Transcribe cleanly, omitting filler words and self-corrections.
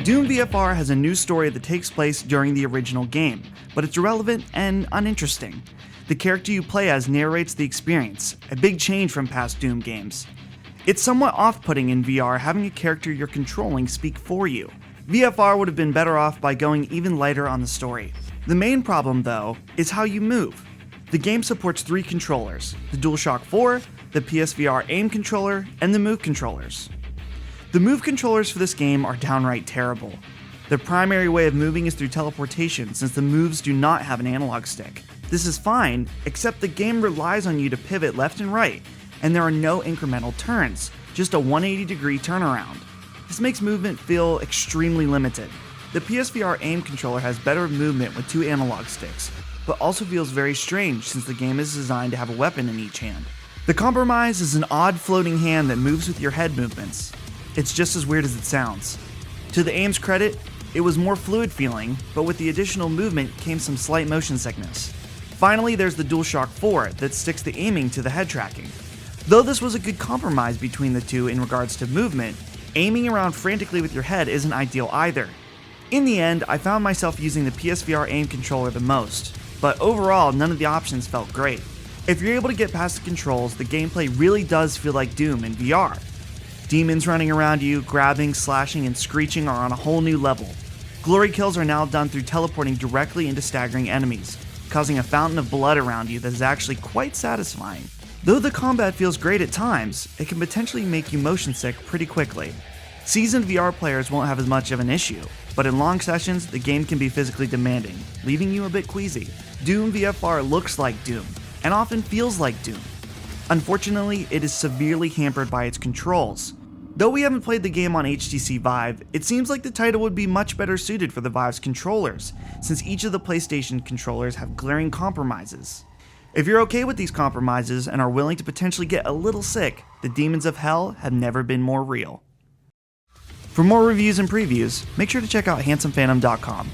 Doom VFR has a new story that takes place during the original game, but it's irrelevant and uninteresting. The character you play as narrates the experience, a big change from past Doom games. It's somewhat off-putting in VR having a character you're controlling speak for you. VFR would have been better off by going even lighter on the story. The main problem, though, is how you move. The game supports 3 controllers, the DualShock 4, the PSVR aim controller, and the Move controllers. The Move controllers for this game are downright terrible. The primary way of moving is through teleportation, since the moves do not have an analog stick. This is fine, except the game relies on you to pivot left and right, and there are no incremental turns, just a 180-degree turnaround. This makes movement feel extremely limited. The PSVR aim controller has better movement with 2 analog sticks, but also feels very strange since the game is designed to have a weapon in each hand. The compromise is an odd floating hand that moves with your head movements. It's just as weird as it sounds. To the aim's credit, it was more fluid feeling, but with the additional movement came some slight motion sickness. Finally, there's the DualShock 4 that sticks the aiming to the head tracking. Though this was a good compromise between the two in regards to movement, aiming around frantically with your head isn't ideal either. In the end, I found myself using the PSVR aim controller the most, but overall none of the options felt great. If you're able to get past the controls, the gameplay really does feel like Doom in VR. Demons running around you, grabbing, slashing, and screeching are on a whole new level. Glory kills are now done through teleporting directly into staggering enemies, causing a fountain of blood around you that is actually quite satisfying. Though the combat feels great at times, it can potentially make you motion sick pretty quickly. Seasoned VR players won't have as much of an issue, but in long sessions, the game can be physically demanding, leaving you a bit queasy. Doom VFR looks like Doom, and often feels like Doom. Unfortunately, it is severely hampered by its controls. Though we haven't played the game on HTC Vive, it seems like the title would be much better suited for the Vive's controllers, since each of the PlayStation controllers have glaring compromises. If you're okay with these compromises and are willing to potentially get a little sick, the demons of hell have never been more real. For more reviews and previews, make sure to check out handsomephantom.com.